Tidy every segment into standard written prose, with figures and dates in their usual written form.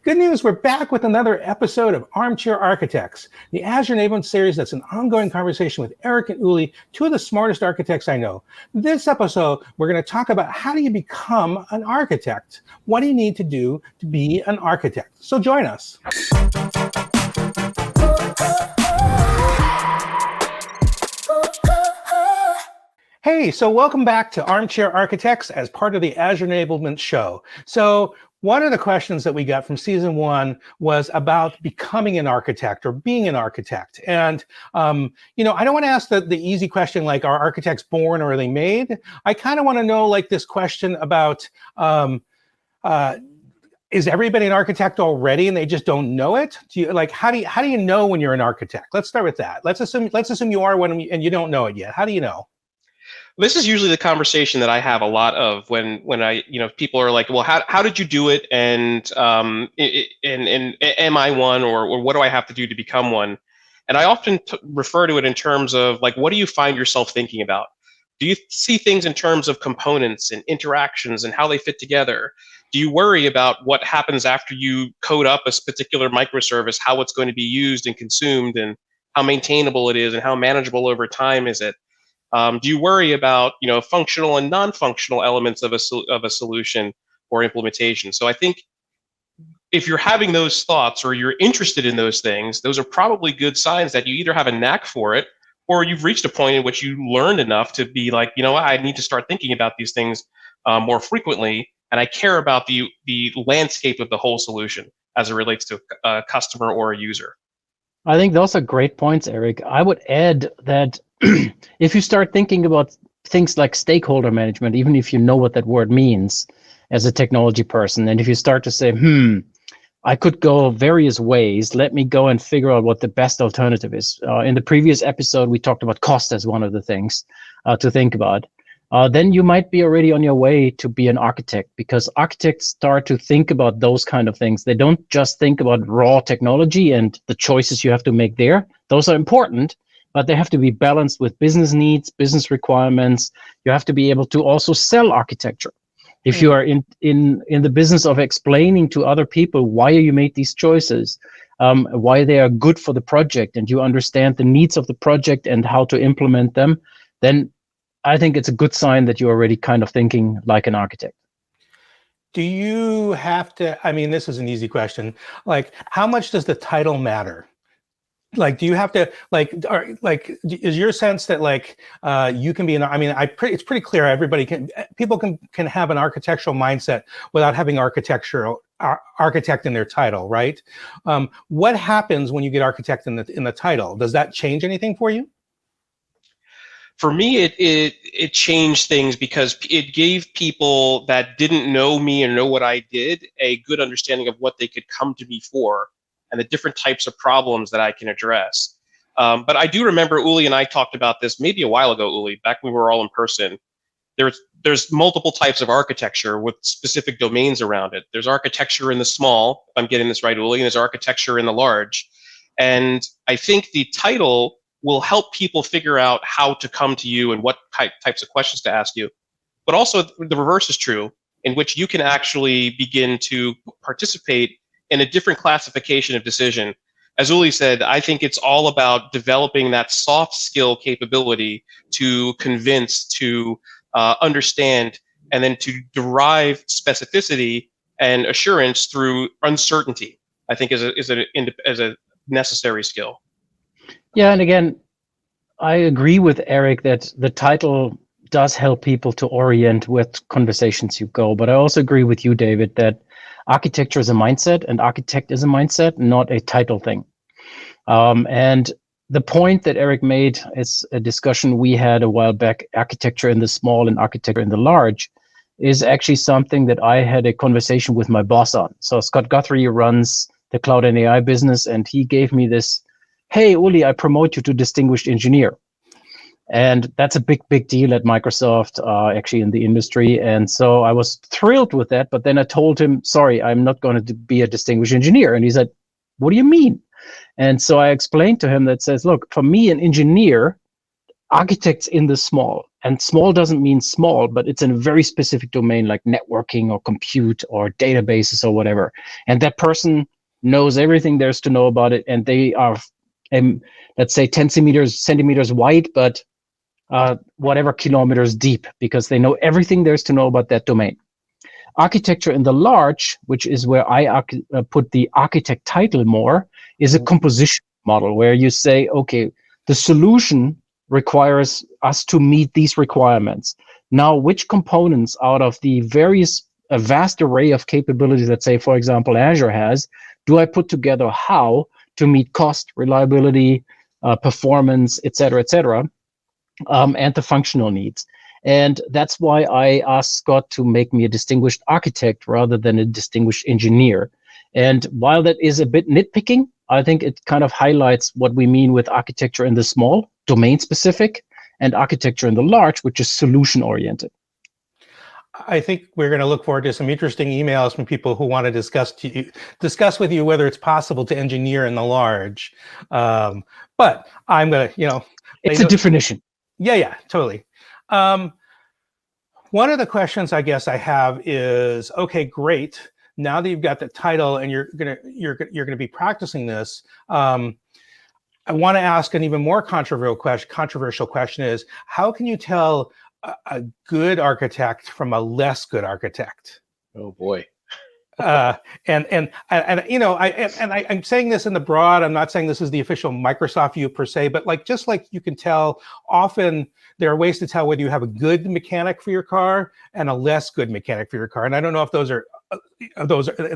Good news, we're back with another episode of Armchair Architects, the Azure Enablement series that's an ongoing conversation with Eric and Uli, two of the smartest architects I know. This episode, we're going to talk about how do you become an architect? What do you need to do to be an architect? So join us. Hey, so welcome back to Armchair Architects as part of the Azure Enablement show. So one of the questions that we got from season one was about becoming an architect or being an architect. And, I don't want to ask the easy question like, are architects born or are they made? I kind of want to know like this question about, is everybody an architect already and they just don't know it? How do you know when you're an architect? Let's start with that. Let's assume you are one and you don't know it yet. How do you know? This is usually the conversation that I have a lot of when I, people are like, well, how did you do it? And am I one or what do I have to do to become one? And I often refer to it in terms of like, what do you find yourself thinking about? Do you see things in terms of components and interactions and how they fit together? Do you worry about what happens after you code up a particular microservice, how it's going to be used and consumed and how maintainable it is and how manageable over time is it? Do you worry about functional and non-functional elements of a solution or implementation? So I think if you're having those thoughts or you're interested in those things, those are probably good signs that you either have a knack for it or you've reached a point in which you learned enough to be like, I need to start thinking about these things more frequently, and I care about the landscape of the whole solution as it relates to a customer or a user. I think those are great points, Eric. I would add that if you start thinking about things like stakeholder management, even if you know what that word means as a technology person, and if you start to say, I could go various ways, let me go and figure out what the best alternative is. In the previous episode, we talked about cost as one of the things to think about. Then you might be already on your way to be an architect, because architects start to think about those kind of things. They don't just think about raw technology and the choices you have to make there. Those are important, but they have to be balanced with business needs, business requirements. You have to be able to also sell architecture. If you are in the business of explaining to other people why you made these choices, why they are good for the project, and you understand the needs of the project and how to implement them, then I think it's a good sign that you're already kind of thinking like an architect. Do you have to, this is an easy question, like how much does the title matter? Like, do you have to is your sense that you can be it's pretty clear people can have an architectural mindset without having architect in their title, right? What happens when you get architect in the title? Does that change anything for you? For me, it changed things because it gave people that didn't know me and know what I did a good understanding of what they could come to me for and the different types of problems that I can address. But I do remember Uli and I talked about this maybe a while ago, Uli, back when we were all in person. There's multiple types of architecture with specific domains around it. There's architecture in the small, if I'm getting this right, Uli, and there's architecture in the large. And I think the title will help people figure out how to come to you and what types of questions to ask you. But also the reverse is true, in which you can actually begin to participate in a different classification of decision. As Uli said, I think it's all about developing that soft skill capability to convince, to understand, and then to derive specificity and assurance through uncertainty, I think is a necessary skill. Yeah, and again, I agree with Eric that the title does help people to orient with conversations you go. But I also agree with you, David, that architecture is a mindset and architect is a mindset, not a title thing. And the point that Eric made is a discussion we had a while back, architecture in the small and architecture in the large, is actually something that I had a conversation with my boss on. So Scott Guthrie runs the cloud and AI business, and he gave me this, hey, Uli, I promote you to distinguished engineer. And that's a big deal at Microsoft, actually in the industry. And so I was thrilled with that. But then I told him, sorry, I'm not going to be a distinguished engineer. And he said, what do you mean? And so I explained to him that says, look, for me, an engineer architects in the small, and small doesn't mean small, but it's in a very specific domain like networking or compute or databases or whatever. And that person knows everything there's to know about it, and they are, let's say, 10 centimeters wide, but whatever kilometers deep, because they know everything there's to know about that domain. Architecture in the large, which is where I put the architect title more, is a composition model where you say, okay, the solution requires us to meet these requirements. Now, which components out of the various vast array of capabilities that, say, for example, Azure has, do I put together how to meet cost, reliability, performance, et cetera, and the functional needs. And that's why I asked Scott to make me a distinguished architect rather than a distinguished engineer. And while that is a bit nitpicking, I think it kind of highlights what we mean with architecture in the small, domain specific, and architecture in the large, which is solution oriented. I think we're going to look forward to some interesting emails from people who want to discuss with you whether it's possible to engineer in the large. But I'm going to, it's a definition. Yeah, totally. One of the questions I guess I have is, okay, great. Now that you've got the title and you're gonna be practicing this, I want to ask an even more controversial question is, how can you tell a good architect from a less good architect? Oh boy. I'm saying this in the broad. I'm not saying this is the official Microsoft view per se, but just like you can tell, often there are ways to tell whether you have a good mechanic for your car and a less good mechanic for your car. And I don't know if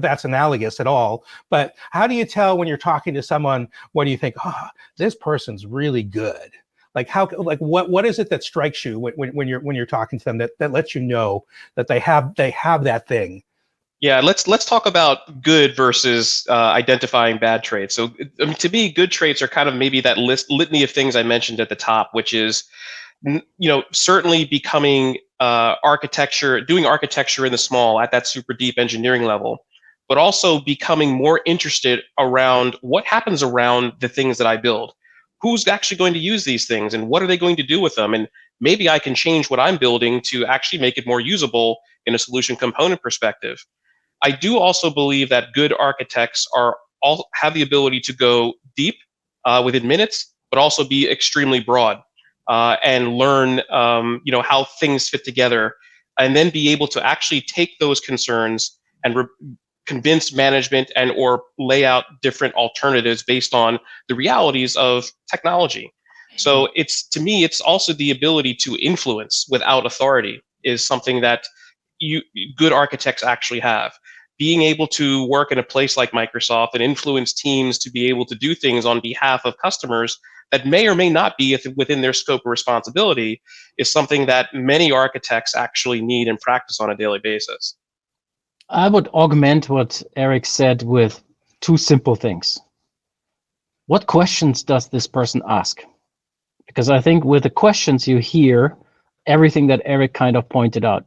that's analogous at all. But how do you tell when you're talking to someone? What do you think? Oh, this person's really good. What is it that strikes you when you're talking to them that lets you know that they have that thing? Yeah, let's talk about good versus identifying bad traits. So, to me, good traits are kind of maybe that litany of things I mentioned at the top, which is, certainly becoming doing architecture in the small at that super deep engineering level, but also becoming more interested around what happens around the things that I build. Who's actually going to use these things, and what are they going to do with them? And maybe I can change what I'm building to actually make it more usable in a solution component perspective. I do also believe that good architects have the ability to go deep within minutes, but also be extremely broad and learn, how things fit together, and then be able to actually take those concerns and convince management and or lay out different alternatives based on the realities of technology. So to me, it's also the ability to influence without authority is something that good architects actually have. Being able to work in a place like Microsoft and influence teams to be able to do things on behalf of customers that may or may not be within their scope of responsibility is something that many architects actually need and practice on a daily basis. I would augment what Eric said with two simple things. What questions does this person ask? Because I think with the questions you hear everything that Eric kind of pointed out.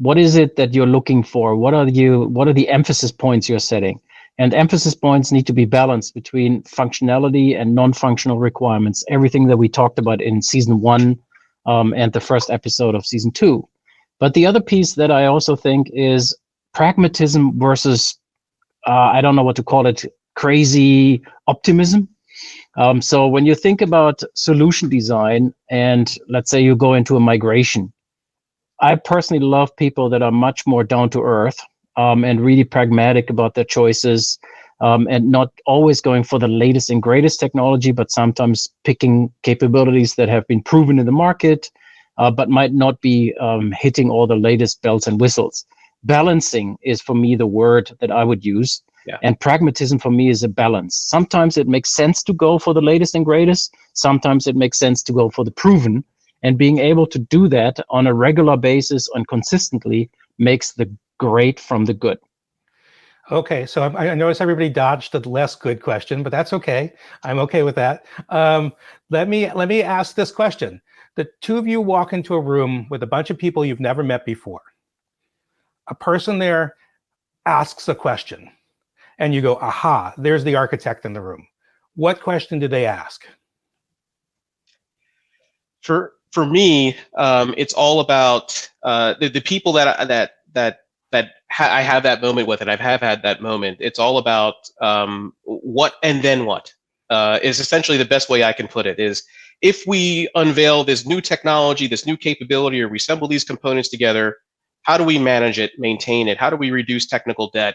What is it that you're looking for? What are the emphasis points you're setting? And emphasis points need to be balanced between functionality and non-functional requirements, everything that we talked about in season 1 and the first episode of season 2. But the other piece that I also think is pragmatism versus, I don't know what to call it, crazy optimism. So when you think about solution design and let's say you go into a migration, I personally love people that are much more down to earth and really pragmatic about their choices and not always going for the latest and greatest technology, but sometimes picking capabilities that have been proven in the market, but might not be hitting all the latest bells and whistles. Balancing is for me the word that I would use. Yeah. And pragmatism for me is a balance. Sometimes it makes sense to go for the latest and greatest. Sometimes it makes sense to go for the proven. And being able to do that on a regular basis and consistently makes the great from the good. Okay, so I notice everybody dodged the less good question, but that's okay. I'm okay with that. Let me ask this question. The two of you walk into a room with a bunch of people you've never met before. A person there asks a question, and you go, aha, there's the architect in the room. What question did they ask? For me, it's all about the people that I have that moment with, and have had that moment. It's all about what and then what is essentially the best way I can put it. Is if we unveil this new technology, this new capability, or we assemble these components together, how do we manage it, maintain it? How do we reduce technical debt?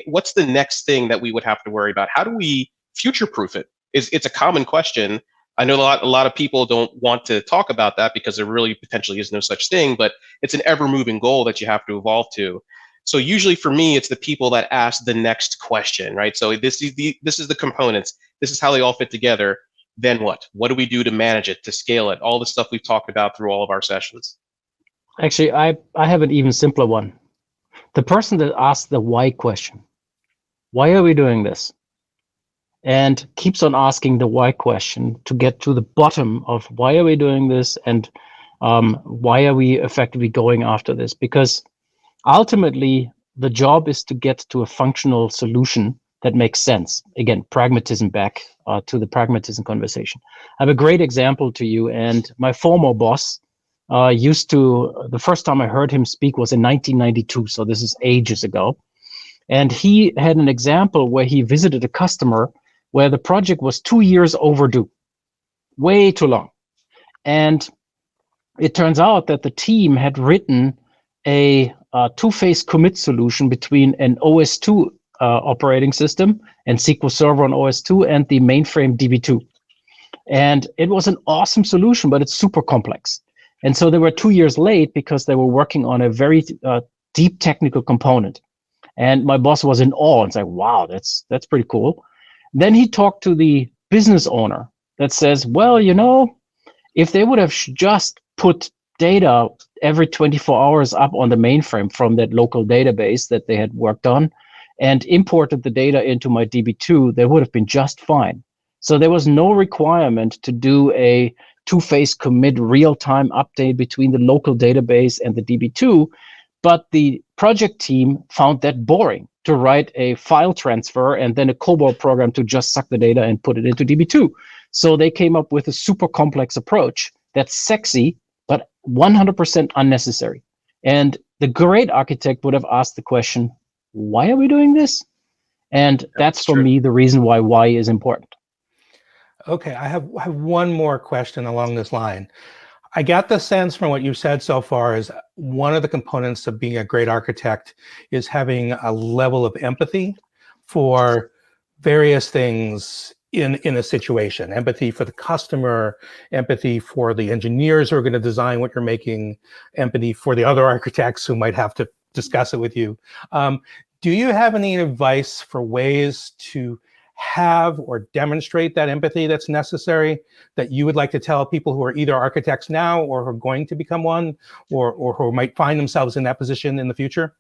What's the next thing that we would have to worry about? How do we future-proof it? It's a common question. I know a lot of people don't want to talk about that because there really potentially is no such thing, but it's an ever-moving goal that you have to evolve to. So usually for me, it's the people that ask the next question, right? So this is the components. This is how they all fit together. Then what? What do we do to manage it, to scale it? All the stuff we've talked about through all of our sessions. Actually, I have an even simpler one. The person that asks the why question, why are we doing this? And keeps on asking the why question to get to the bottom of why are we doing this, and why are we effectively going after this? Because ultimately, the job is to get to a functional solution that makes sense. Again, pragmatism back to the pragmatism conversation. I have a great example to you, and my former boss the first time I heard him speak was in 1992, so this is ages ago. And he had an example where he visited a customer where the project was 2 years overdue, way too long. And it turns out that the team had written a two-phase commit solution between an OS2 operating system and SQL Server on OS2 and the mainframe DB2. And it was an awesome solution, but it's super complex. And so they were 2 years late because they were working on a very deep technical component. And my boss was in awe and said, wow, that's pretty cool. Then he talked to the business owner that says, well, if they would have just put data every 24 hours up on the mainframe from that local database that they had worked on and imported the data into my DB2, they would have been just fine. So there was no requirement to do a two-phase commit real-time update between the local database and the DB2, but the project team found that boring to write a file transfer and then a COBOL program to just suck the data and put it into DB2. So they came up with a super complex approach that's sexy, but 100% unnecessary. And the great architect would have asked the question, why are we doing this? And that's for me the reason why is important. Okay, I have one more question along this line. I got the sense from what you said so far is one of the components of being a great architect is having a level of empathy for various things in a situation. Empathy for the customer, empathy for the engineers who are going to design what you're making, empathy for the other architects who might have to discuss it with you. Do you have any advice for ways to have or demonstrate that empathy that's necessary, that you would like to tell people who are either architects now or who are going to become one, or who might find themselves in that position in the future?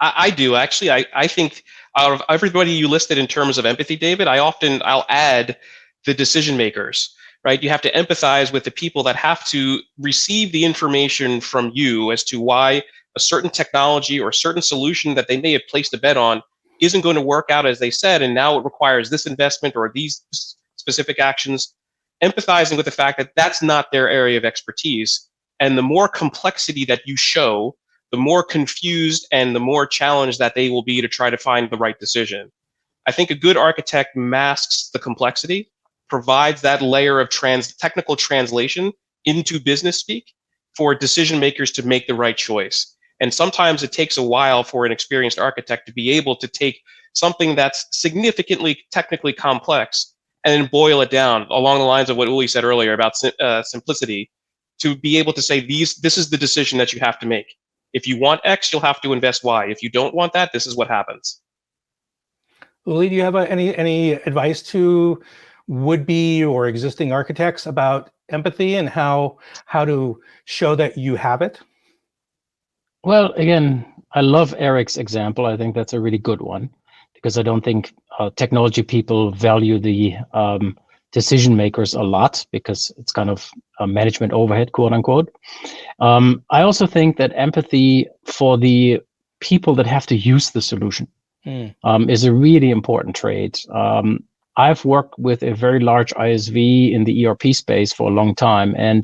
I do, actually. I think out of everybody you listed in terms of empathy, David, I'll add the decision makers, right? You have to empathize with the people that have to receive the information from you as to why a certain technology or a certain solution that they may have placed a bet on isn't going to work out as they said, and now it requires this investment or these specific actions. Empathizing with the fact that that's not their area of expertise, and the more complexity that you show, the more confused and the more challenged that they will be to try to find the right decision. I think a good architect masks the complexity, provides that layer of technical translation into business speak for decision makers to make the right choice. And sometimes it takes a while for an experienced architect to be able to take something that's significantly technically complex and then boil it down along the lines of what Uli said earlier about simplicity, to be able to say, this is the decision that you have to make. If you want X, you'll have to invest Y. If you don't want that, this is what happens. Uli, do you have any advice to would-be or existing architects about empathy and how to show that you have it? Well, again, I love Eric's example. I think that's a really good one because I don't think technology people value the decision makers a lot because it's kind of a management overhead, quote unquote. I also think that empathy for the people that have to use the solution is a really important trait. I've worked with a very large ISV in the ERP space for a long time, and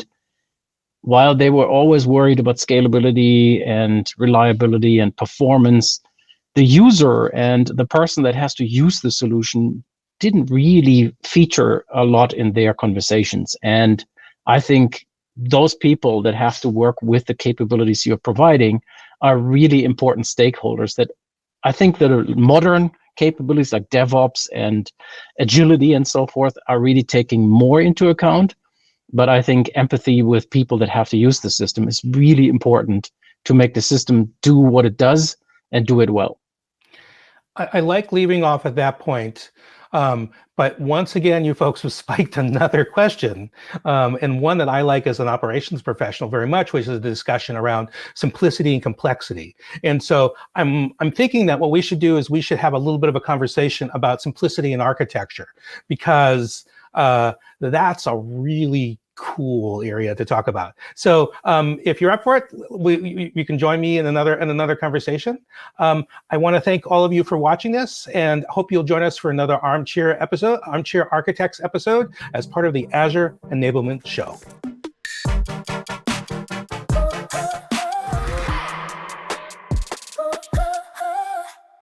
while they were always worried about scalability and reliability and performance, the user and the person that has to use the solution didn't really feature a lot in their conversations. And I think those people that have to work with the capabilities you're providing are really important stakeholders that I think that modern capabilities like DevOps and agility and so forth are really taking more into account. But I think empathy with people that have to use the system is really important to make the system do what it does and do it well. I like leaving off at that point. But once again, you folks have spiked another question, and one that I like as an operations professional very much, which is a discussion around simplicity and complexity. And so I'm thinking that what we should do is we should have a little bit of a conversation about simplicity in architecture, because that's a really cool area to talk about. So if you're up for it, you can join me in another conversation. I want to thank all of you for watching this, and hope you'll join us for another Armchair Architects episode as part of the Azure Enablement Show.